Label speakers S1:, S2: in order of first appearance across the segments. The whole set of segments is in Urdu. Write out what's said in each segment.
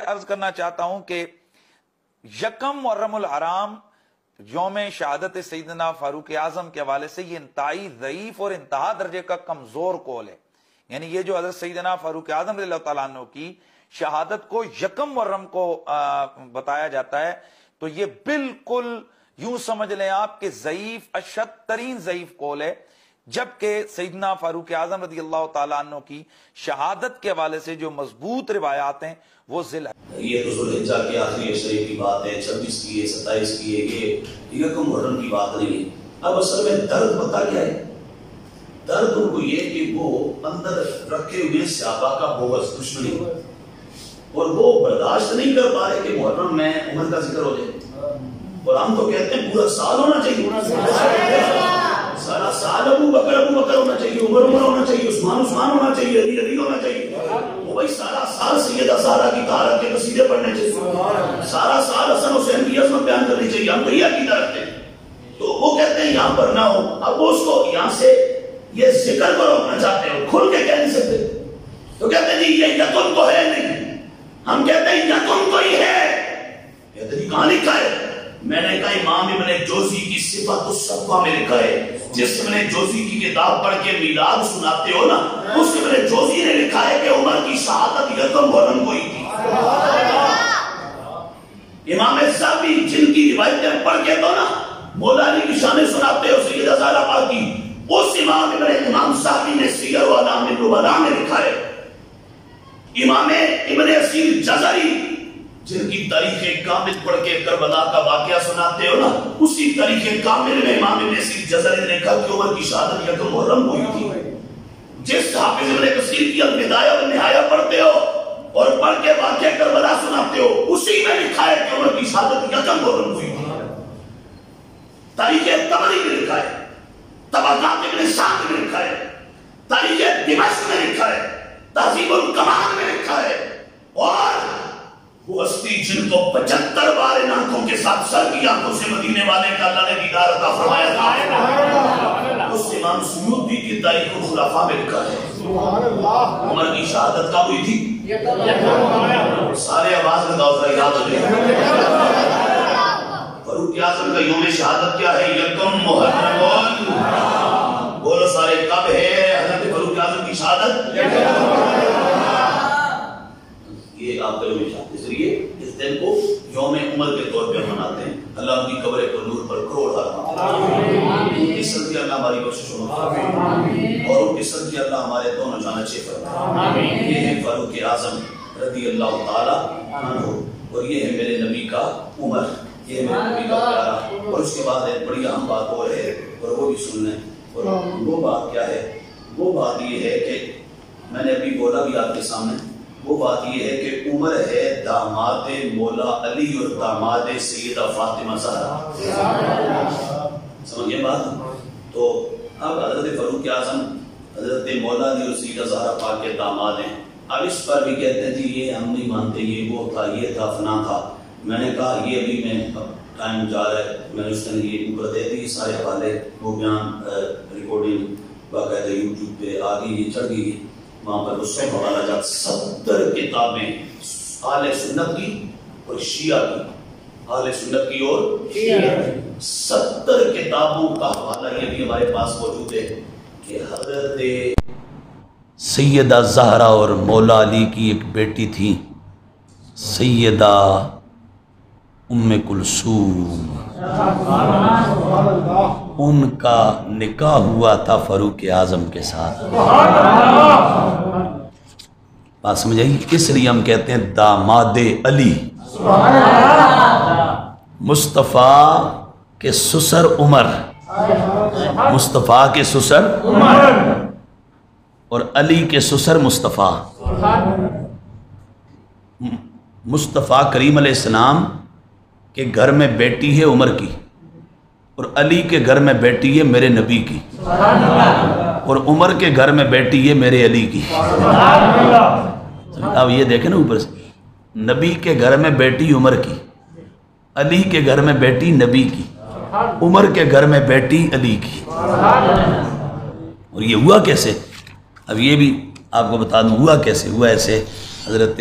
S1: عرض کرنا چاہتا ہوں کہ یکم محرم الحرام یوم شہادت سیدنا فاروق اعظم کے حوالے سے یہ انتہائی ضعیف اور انتہا درجے کا کمزور قول ہے. یعنی یہ جو حضرت سیدنا فاروق اعظم رضی اللہ تعالیٰ عنہ کی شہادت کو یکم محرم کو بتایا جاتا ہے تو یہ بالکل یوں سمجھ لیں آپ کہ ضعیف، اشد ترین ضعیف قول ہے، جبکہ سیدنا فاروق اعظم رضی اللہ تعالیٰ عنہ کی شہادت کے حوالے سے جو مضبوط روایات ہیں وہ ذل ہے.
S2: یہ تو ذوالحجہ کے آخری عشرے کی بات ہے، 26 کی ہے، 27 کی ہے، یہ یکم محرم کی بات نہیں ہے. اب اصل میں درد پتہ کیا ہے؟ درد ان کو یہ کہ وہ اندر رکھے ہوئے صحابہ کا بغض، دشمنی، اور وہ برداشت نہیں کر پا رہے کہ محرم میں عمر کا ذکر ہو جائے. اور ہم تو کہتے ہیں پورا سال ہونا چاہیے، سارا سال ابو بکر ہونا چاہیے، عمر ہونا چاہیے، عثمان ہونا چاہیے، علی ہونا چاہیے. وہ بھائی سارا سال سیدہ زہرا کی طہارت کے قصیدے پڑھنے چاہیے، سارا سال حسن حسین کی عظمت بیان کرنی چاہیے. ہم یہ عقیدہ رکھتے ہیں. تو وہ کہتے ہیں یہاں پر نہ ہو. اب وہ اس کو یہاں سے یہ ذکر کو روکنا چاہتے ہیں، کھل کے کہہ نہیں سکتے. تو کہتے ہیں جی یہ یتم تو ہے نہیں. ہم کہتے ہیں یتم تو ہی ہے. کہتے ہیں کہاں لکھا ہے؟ میں نے کہا امام ابن جوزی کی صفت الصفوہ میں لکھا ہے. جس ابن جوزی کی کتاب پڑھ کے میلاد سناتے ہو نا، اس ابن جوزی نے لکھا ہے کہ عمر کی شہادت یکم محرم کو ہی تھی. امام صاحبی جن کی روایتیں پڑھ کے تو نا مولا علی کی شان سناتے ہو سیدہ زہرا پاک کی، اس امام صاحبی نے سیر و اعلام النبلاء میں لکھا ہے. امام ابن اسیر جزری جن کی تاریخ کامل پڑھ کے کربلا کا واقعہ سناتے ہو نا، اسی تاریخ کامل میں امام ابن اسیر جزری نے لکھا کہ عمر کی شہادت یکم محرم ہوئی تھی. جس حافظ ابن کثیر کی البدایہ و النہایہ پڑھتے ہو اور پڑھ کے واقعہ کربلا سناتے ہو، اسی میں لکھا ہے کہ عمر کی شہادت یکم محرم ہوئی تھی. تاریخ طبری میں لکھا ہے، طبقات ابن سعد میں لکھا ہے، تاریخ دمشق میں لکھا ہے، تہذیب الکمال میں لکھا ہے. اور وہ ہستی جن کو 75 بار ان آنکھوں کے ساتھ سر کی آنکھوں سے مدینے والے کا اللہ نے دیدار عطا فرمایا تھا، اس امام سیوطی کی تاریخ الخلفاء میں لکھا ہے عمر کی شہادت کب ہوئی تھی. سارے آواز لگاؤ ذرا یاد ہو جائے. فاروق اعظم کا یوم شہادت کیا ہے؟ یکم محرم. بولو سارے کب ہے حضرت فاروق اعظم کی شہادت؟ یہ آپ کا یوم شہادت، اس لیے اس دن کو یوم عمر کے طور پہ مناتے ہیں. اللہ ان کی قبر کو نور پر کروڑ آمین. اس صدقے اللہ ہماری کوششوں میں اور ان کے صدقے اللہ ہمارے دونوں جان اچھے فرمائے. یہ ہے فاروق اعظم رضی اللہ تعالی عنہ، اور یہ ہے میرے نبی کا عمر، یہ میرے نبی کا پیارا. اور اس کے بعد ایک بڑی اہم بات اور ہے، اور وہ بھی سن لیں. اور وہ بات کیا ہے؟ وہ بات یہ ہے کہ میں نے ابھی بولا بھی آپ کے سامنے، وہ بات یہ ہے کہ عمر ہے داماد مولا علی اور داماد سیدہ فاطمہ زہرا. سمجھے بات؟ تو اب حضرت فاروق اعظم حضرت مولا علی اور سیدہ زہرا پاک کے داماد ہیں. اب اس پر بھی کہتے ہیں جی یہ ہم نہیں مانتے، یہ وہ تھا، یہ تھا، فلاں تھا. میں نے کہا یہ ابھی میں ٹائم جا رہا ہے، میں نے اس نے یہ اوپر دے دی سارے حوالے، وہ بیان ریکارڈنگ باقاعدہ یوٹیوب پہ آ گئی، یہ چڑھ گئی وہاں پر. اس سے حوالہ جات 70 کتابیں اہل سنت کی اور شیعہ کی، اہل سنت کی اور 70 کتابوں کا حوالہ یہ بھی ہمارے پاس موجود ہے کہ حضرت سیدہ زہرا اور مولا علی کی ایک بیٹی تھی سیدہ ام کلثوم، ان کا نکاح ہوا تھا فاروق اعظم کے ساتھ. بات سمجھ آئی؟ اس لیے ہم کہتے ہیں داماد علی. مصطفیٰ کے سسر عمر، مصطفیٰ کے سسر اور علی کے سسر مصطفیٰ. مصطفیٰ کریم علیہ السلام کے گھر میں بیٹی ہے عمر کی، اور علی کے گھر میں بیٹی ہے میرے نبی کی، اور عمر کے گھر میں بیٹی ہے میرے علی کی. اب یہ دیکھیں نا اوپر سے، نبی کے گھر میں بیٹی عمر کی، علی کے گھر میں بیٹی نبی کی، عمر کے گھر میں بیٹی علی کی. اور یہ ہوا کیسے؟ اب یہ بھی آپ کو بتا دوں ہوا کیسے. ہوا ایسے، حضرت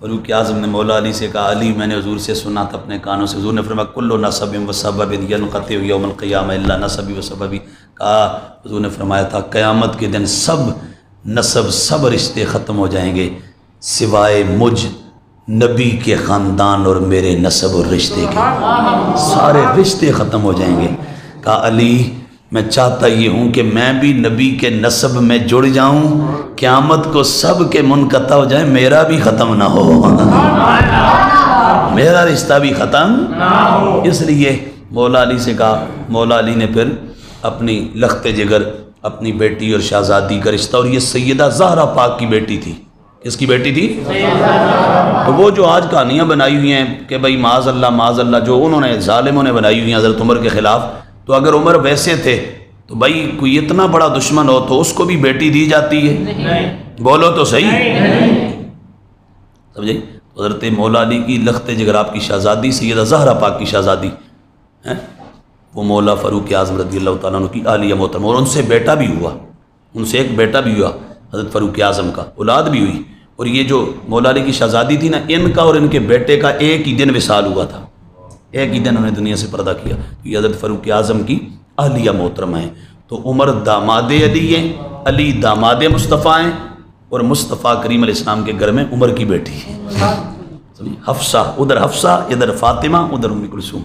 S3: فاروق اعظم نے مولا علی سے کہا علی میں نے حضور سے سنا تھا اپنے کانوں سے، حضور نے فرمایا کل نسب و سبب ینقطع یوم القیامہ الا نسبی و سببی، کہا حضور نے فرمایا تھا قیامت کے دن سب نسب سب رشتے ختم ہو جائیں گے سوائے مجھ نبی کے خاندان اور میرے نسب اور رشتے کے، سارے رشتے ختم ہو جائیں گے۔ کہا علی میں چاہتا یہ ہوں کہ میں بھی نبی کے نسب میں جڑ جاؤں، قیامت کو سب کے منقطع ہو جائیں، میرا بھی ختم نہ ہو، میرا رشتہ بھی ختم نہ ہو۔ اس لیے مولا علی سے کہا، مولا علی نے پھر اپنی لخت جگر اپنی بیٹی اور شہزادی کا رشتہ، اور یہ سیدہ زہرا پاک کی بیٹی تھی۔ کس کی بیٹی تھی؟ تو وہ جو آج کہانیاں بنائی ہوئی ہیں کہ بھائی معاذ اللہ جو انہوں نے ظالموں نے بنائی ہوئی ہیں حضرت عمر کے خلاف، تو اگر عمر ویسے تھے تو بھائی کوئی اتنا بڑا دشمن ہو تو اس کو بھی بیٹی دی جاتی ہے؟ بولو تو صحیح، سمجھے؟ حضرت مولا علی کی لخت جگر آپ کی شہزادی سیدہ زہرا پاک کی شہزادی ہیں، وہ مولا فاروق اعظم رضی اللہ تعالیٰ عنہ کی عالیہ محترمہ، اور ان سے بیٹا بھی ہوا، ان سے ایک بیٹا بھی ہوا حضرت فاروق اعظم کا، اولاد بھی ہوئی۔ اور یہ جو مولا علی کی شہزادی تھی نا، ان کا اور ان کے بیٹے کا ایک ہی دن وصال ہوا تھا، ایک ہی دن انہوں نے دنیا سے پردہ کیا۔ یہ حضرت فاروق اعظم کی عالیہ محترمہ ہیں۔ تو عمر داماد علی ہیں، علی داماد مصطفیٰ ہیں، اور مصطفیٰ کریم علیہ السلام کے گھر میں عمر کی بیٹی ہے، حفصہ، ادھر حفصہ ادھر فاطمہ ادھر ام کلثوم،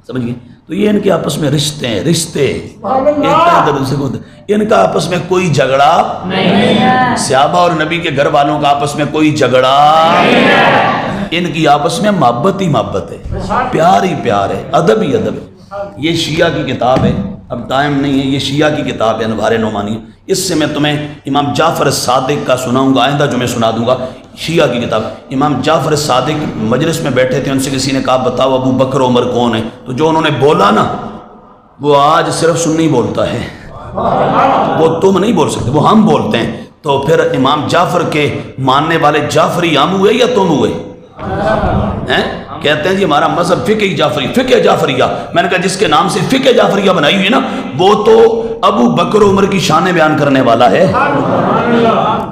S3: سمجھ گئے؟ تو یہ ان کے آپس میں رشتے ہیں، رشتے ایک کا ادھر دوسرے کو ادھر، ان کا آپس میں کوئی جھگڑا نہیں ہے، صحابہ اور نبی کے گھر والوں کا آپس میں کوئی جھگڑا نہیں ہے، ان کی آپس میں محبت ہی محبت ہے، پیار ہی پیار ہے، ادب ہی ادب ہے۔ یہ شیعہ کی کتاب ہے، اب ٹائم نہیں ہے، یہ شیعہ کی کتاب ہے انوار نعمانی، اس سے میں تمہیں امام جعفر صادق کا سناؤں گا، آئندہ جو میں سنا دوں گا، شیعہ کی کتاب۔ امام جعفر صادق مجلس میں بیٹھے تھے، ان سے کسی نے کہا بتاؤ ابو بکر عمر کون ہے؟ تو جو انہوں نے بولا نا، وہ آج صرف سنی بولتا ہے، وہ تم نہیں بول سکتے، وہ ہم بولتے ہیں۔ تو پھر امام جعفر کے ماننے والے جعفری ہم ہوئے یا تم ہوئے؟ کہتے ہیں جی ہمارا مذہب فقہ جعفری، فقہ جعفریہ۔ میں نے کہا جس کے نام سے فقہ جعفریہ بنائی ہوئی نا، وہ تو ابو بکر عمر کی شانیں بیان کرنے والا ہے،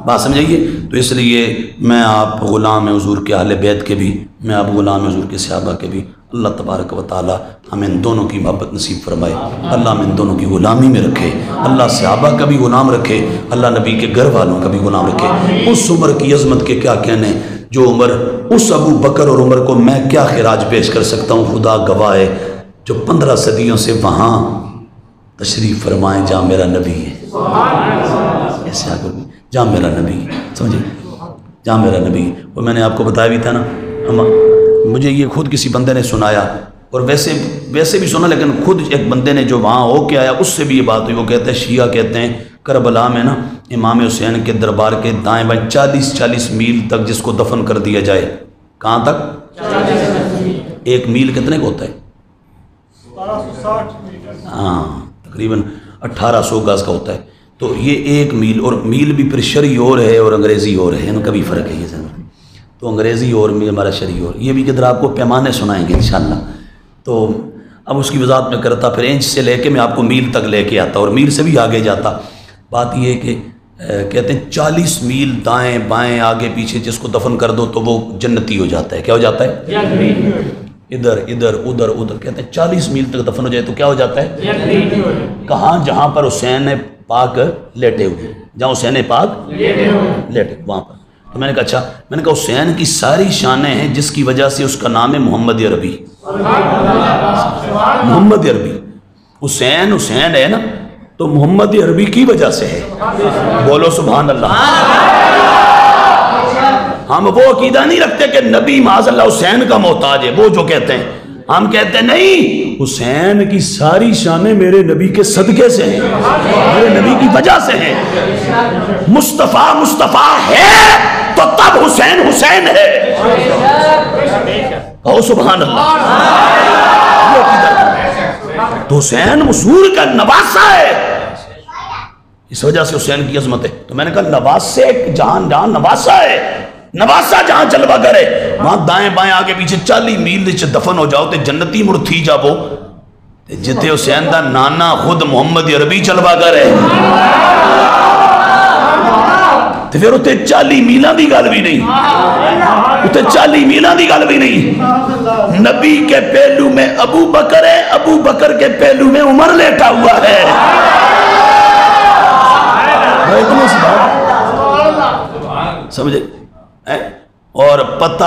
S3: بات سمجھائیے۔ تو اس لیے میں آپ غلام حضور کے اہل بیت کے بھی، میں آپ غلام حضور کے صحابہ کے بھی، اللہ تبارک و تعالی ہمیں ان دونوں کی محبت نصیب فرمائے، اللہ ہمیں ان دونوں کی غلامی میں رکھے، اللہ صحابہ کا بھی غلام رکھے، اللہ نبی کے گھر والوں کا بھی غلام رکھے۔ اس عمر کی عظمت کے کیا کہنے، جو عمر، اس ابو بکر اور عمر کو میں کیا خراج پیش کر سکتا ہوں، خدا گواہ ہے، جو 15 صدیوں سے وہاں تشریف فرمائیں جہاں میرا نبی ہے، ایسے آگے جہاں میرا نبی ہے، سمجھے، جہاں میرا نبی ہے۔ اور میں نے آپ کو بتایا بھی تھا نا، مجھے یہ خود کسی بندے نے سنایا، اور ویسے بھی سنا، لیکن خود ایک بندے نے جو وہاں ہو کے آیا اس سے بھی یہ بات ہوئی۔ وہ کہتے ہیں شیعہ کہتے ہیں کربلا میں نا امام حسین کے دربار کے دائیں بائیں 40 میل تک جس کو دفن کر دیا جائے، کہاں تک؟ 1 میل کتنے کو ہوتا ہے؟ 1760، ہاں تقریباً 1800 گز کا ہوتا ہے۔ تو یہ 1 میل، اور میل بھی پھر شرعی اور ہے اور انگریزی اور ہے، ان کا بھی فرق ہے یہ ضرور۔ تو انگریزی اور میل ہمارا شرعی اور، یہ بھی کدھر آپ کو پیمانے سنائیں گے انشاءاللہ۔ تو اب اس کی وضاحت میں کرتا، پھر انچ سے لے کے میں آپ کو میل تک لے کے آتا، اور میل سے بھی آگے جاتا۔ بات یہ ہے کہ کہتے ہیں 40 میل دائیں بائیں آگے پیچھے جس کو دفن کر دو تو وہ جنتی ہو جاتا ہے۔ کیا ہو جاتا ہے؟ ادھر ادھر ادھر ادھر، کہتے ہیں 40 میل تک دفن ہو جائے تو کیا ہو جاتا ہے؟ کہاں؟ جہاں پر حسین پاک لیٹے ہوئے، جہاں حسین پاک لیٹے وہاں پر۔ تو میں نے کہا اچھا، میں نے کہا حسین کی ساری شانیں ہیں جس کی وجہ سے اس کا نام ہے محمد عربی، محمد عربی۔ حسین ہے نا، تو محمد عربی کی وجہ سے ہے، بولو سبحان اللہ۔ ہم وہ عقیدہ نہیں رکھتے کہ نبی معاذ اللہ حسین کا محتاج ہے، وہ جو کہتے ہیں، ہم کہتے ہیں نہیں، حسین کی ساری شانیں میرے نبی کے صدقے سے ہیں، میرے نبی کی وجہ سے ہیں۔ مصطفیٰ ہے تو تب حسین ہے، کہو سبحان اللہ۔ تو حسین مسور کا نواسہ ہے، اس وجہ سے حسین کی عظمت ہے۔ تو میں نے کہا نواسے جہاں جہاں نواسہ ہے، نواسہ جہاں جلوہ گر ہے، وہاں دائیں بائیں آگے پیچھے 40 میل دفن ہو جاؤ تے جنتی مڑ تھی جاؤ، جتے حسین دا نانا خود محمد عربی جلوہ گر ہے، تو پھر اتنے 40 میلوں کی گل بھی نہیں، اتنے 40 میلوں کی گل بھی نہیں۔ نبی کے پہلو میں ابو بکر ہے، ابو بکر کے پہلو میں عمر لیٹا ہوا ہے۔ سمجھے؟ اور پتہ